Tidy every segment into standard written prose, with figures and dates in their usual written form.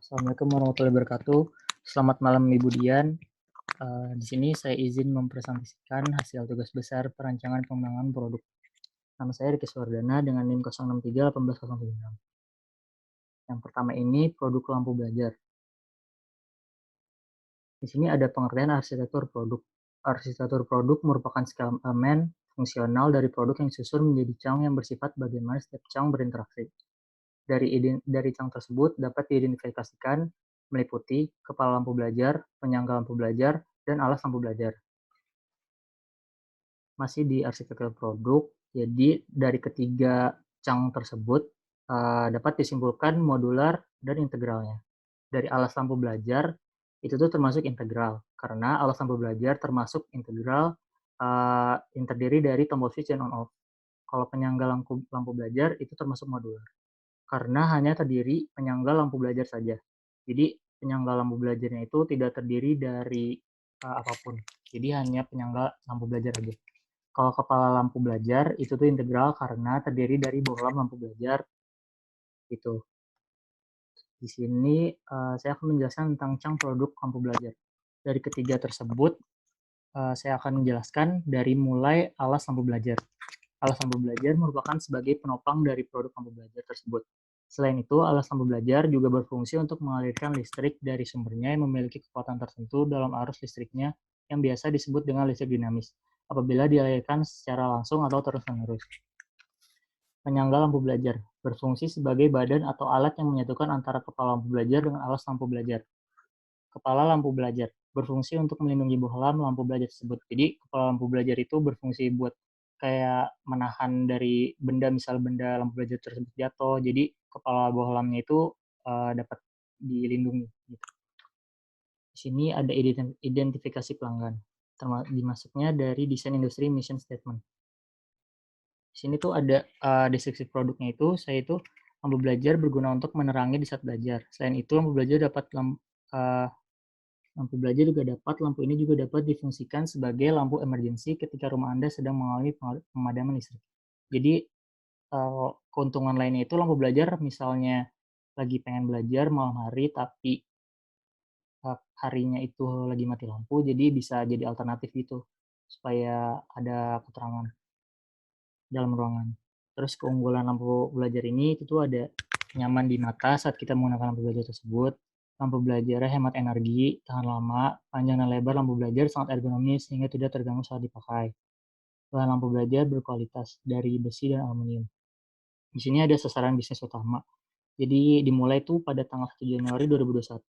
Assalamualaikum warahmatullahi wabarakatuh. Selamat malam Ibu Dian. Di sini saya izin mempresentasikan hasil tugas besar perancangan pengembangan produk. Nama saya Riki Suwardana dengan NIM 0631806. Yang pertama ini produk lampu belajar. Di sini ada pengertian arsitektur produk. Arsitektur produk merupakan skala elemen fungsional dari produk yang disusun menjadi cang yang bersifat bagaimana setiap cang berinteraksi. Dari cang tersebut dapat diidentifikasikan meliputi kepala lampu belajar, penyangga lampu belajar, dan alas lampu belajar. Masih di arsitektur produk, jadi dari ketiga cang tersebut dapat disimpulkan modular dan integralnya. Dari alas lampu belajar, itu tuh termasuk integral, karena alas lampu belajar termasuk integral yang terdiri dari tombol switch dan on-off. Kalau penyangga lampu belajar itu termasuk modular, karena hanya terdiri penyangga lampu belajar saja. Jadi penyangga lampu belajarnya itu tidak terdiri dari apapun. Jadi hanya penyangga lampu belajar aja. Kalau kepala lampu belajar itu tuh integral karena terdiri dari bohlam lampu belajar itu. Di sini saya akan menjelaskan tentang cang produk lampu belajar. Dari ketiga tersebut saya akan menjelaskan dari mulai alas lampu belajar. Alas lampu belajar merupakan sebagai penopang dari produk lampu belajar tersebut. Selain itu, alas lampu belajar juga berfungsi untuk mengalirkan listrik dari sumbernya yang memiliki kekuatan tertentu dalam arus listriknya yang biasa disebut dengan listrik dinamis, apabila dialirkan secara langsung atau terus-menerus. Penyangga lampu belajar berfungsi sebagai badan atau alat yang menyatukan antara kepala lampu belajar dengan alas lampu belajar. Kepala lampu belajar berfungsi untuk melindungi bohlam lampu belajar tersebut. Jadi kepala lampu belajar itu berfungsi buat kayak menahan dari benda, misal benda lampu belajar tersebut jatuh. Jadi kepala bohlamnya itu dapat dilindungi. Gitu. Di sini ada identifikasi pelanggan, dimasuknya dari desain industri mission statement. Di sini tuh ada deskripsi produknya itu, saya itu lampu belajar berguna untuk menerangi di saat belajar. Selain itu, lampu belajar lampu ini juga dapat difungsikan sebagai lampu emergensi ketika rumah Anda sedang mengalami pemadaman listrik. Jadi keuntungan lainnya itu lampu belajar misalnya lagi pengen belajar malam hari tapi harinya itu lagi mati lampu, jadi bisa jadi alternatif gitu supaya ada keterangan dalam ruangan. Terus keunggulan lampu belajar ini itu tuh ada nyaman di mata saat kita menggunakan lampu belajar tersebut. Lampu belajar hemat energi, tahan lama, panjang dan lebar lampu belajar sangat ergonomis sehingga tidak terganggu saat dipakai. Bahan lampu belajar berkualitas dari besi dan aluminium. Di sini ada sasaran bisnis utama. Jadi dimulai tuh pada tanggal 1 Januari 2021,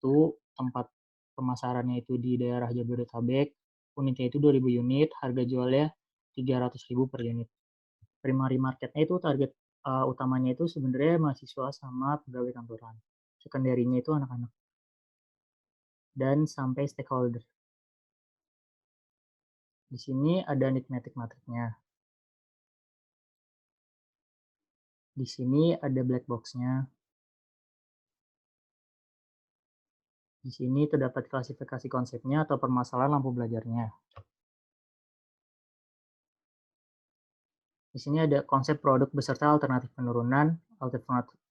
tempat pemasarannya itu di daerah Jabodetabek, unitnya itu 2.000 unit, harga jualnya 300.000 per unit. Primary marketnya itu target utamanya itu sebenarnya mahasiswa sama pegawai kantoran. Sekunderinya itu anak-anak. Dan sampai stakeholder. Di sini ada enigmatic matrixnya. Di sini ada black box-nya. Di sini terdapat klasifikasi konsepnya atau permasalahan lampu belajarnya. Di sini ada konsep produk beserta alternatif penurunan.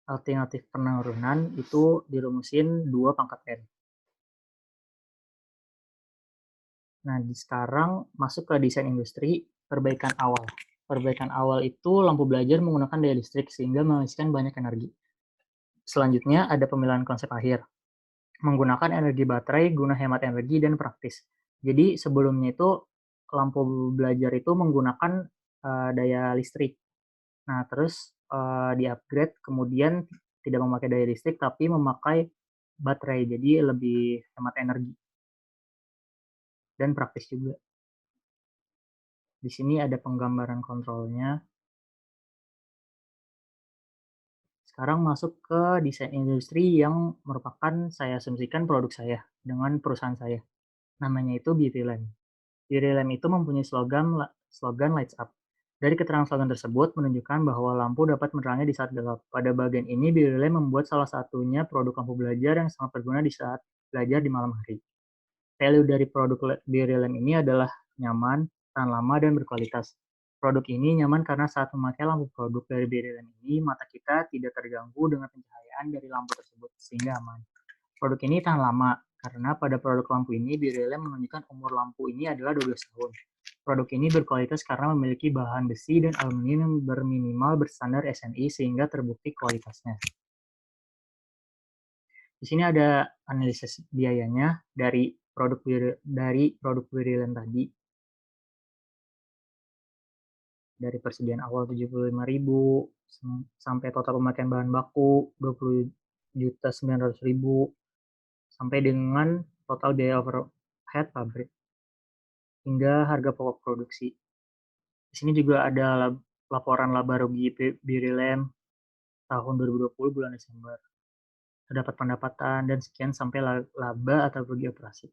Alternatif penurunan itu dirumusin 2 pangkat N. Nah, sekarang masuk ke desain industri, perbaikan awal. Perbaikan awal itu lampu belajar menggunakan daya listrik sehingga menghabiskan banyak energi. Selanjutnya ada pemilihan konsep akhir. Menggunakan energi baterai guna hemat energi dan praktis. Jadi sebelumnya itu lampu belajar itu menggunakan daya listrik. Nah, terus di-upgrade kemudian tidak memakai daya listrik tapi memakai baterai. Jadi lebih hemat energi dan praktis juga. Di sini ada penggambaran kontrolnya. Sekarang masuk ke desain industri yang merupakan saya asumsikan produk saya dengan perusahaan saya. Namanya itu Beauty Lamp. Beauty Lamp itu mempunyai slogan Lights Up. Dari keterangan slogan tersebut menunjukkan bahwa lampu dapat menerangi di saat gelap. Pada bagian ini, Beauty Lamp membuat salah satunya produk lampu belajar yang sangat berguna di saat belajar di malam hari. Value dari produk Beauty Lamp ini adalah nyaman, tahan lama, dan berkualitas. Produk ini nyaman karena saat memakai lampu produk dari Beauty Lamp ini, mata kita tidak terganggu dengan pencahayaan dari lampu tersebut, sehingga aman. Produk ini tahan lama, karena pada produk lampu ini Birelem menunjukkan umur lampu ini adalah 12 tahun. Produk ini berkualitas karena memiliki bahan besi dan aluminium yang berminimal berstandar SNI sehingga terbukti kualitasnya. Di sini ada analisis biayanya dari produk Birelem tadi. Dari persediaan awal 75.000 sampai total pemakaian bahan baku 20.900.000 sampai dengan total biaya overhead pabrik hingga harga pokok produksi. Di sini juga ada laporan laba rugi Birelem tahun 2020 bulan Desember. Terdapat pendapatan dan sekian sampai laba atau rugi operasi.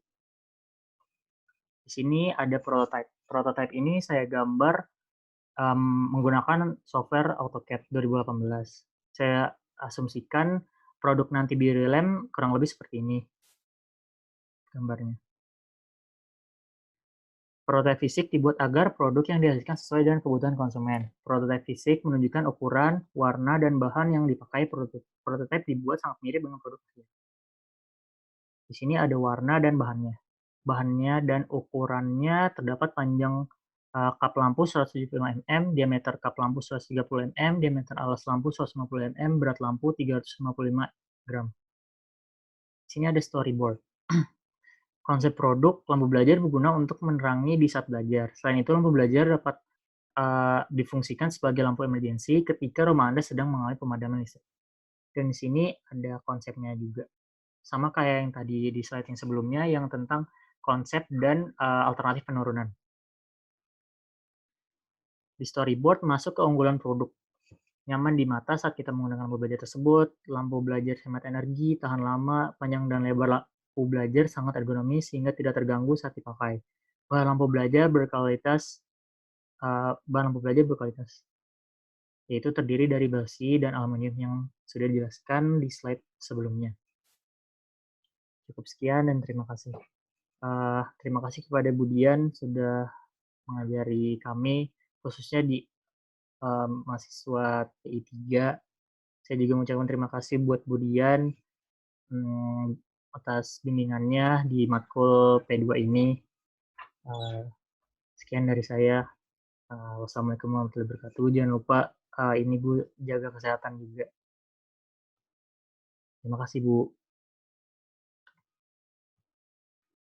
Di sini ada prototype. Prototype ini saya gambar menggunakan software AutoCAD 2018. Saya asumsikan produk nanti Birelem kurang lebih seperti ini gambarnya. Prototipe fisik dibuat agar produk yang dihasilkan sesuai dengan kebutuhan konsumen. Prototipe fisik menunjukkan ukuran, warna, dan bahan yang dipakai. Prototipe dibuat sangat mirip dengan produk asli. Di sini ada warna dan bahannya. Bahannya dan ukurannya terdapat panjang kap lampu 175 mm, diameter kap lampu 130 mm, diameter alas lampu 150 mm, berat lampu 355 gram. Di sini ada storyboard. Konsep produk lampu belajar berguna untuk menerangi di saat belajar. Selain itu, lampu belajar dapat difungsikan sebagai lampu emergensi ketika rumah Anda sedang mengalami pemadaman listrik. Dan di sini ada konsepnya juga. Sama kayak yang tadi di slide yang sebelumnya yang tentang konsep dan alternatif penurunan. Di storyboard masuk keunggulan produk. Nyaman di mata saat kita menggunakan lampu belajar tersebut, lampu belajar hemat energi, tahan lama, panjang dan lebar lampu belajar sangat ergonomis sehingga tidak terganggu saat dipakai. Bahan lampu belajar berkualitas, yaitu terdiri dari besi dan aluminium yang sudah dijelaskan di slide sebelumnya. Cukup sekian dan terima kasih. Terima kasih kepada Budian sudah mengajari kami, khususnya di mahasiswa TI 3. Saya juga mengucapkan terima kasih buat Budian atas bimbingannya di matkul P2 ini. Sekian dari saya. Wassalamualaikum warahmatullahi wabarakatuh. Jangan lupa ini Bu, jaga kesehatan juga. Terima kasih Bu.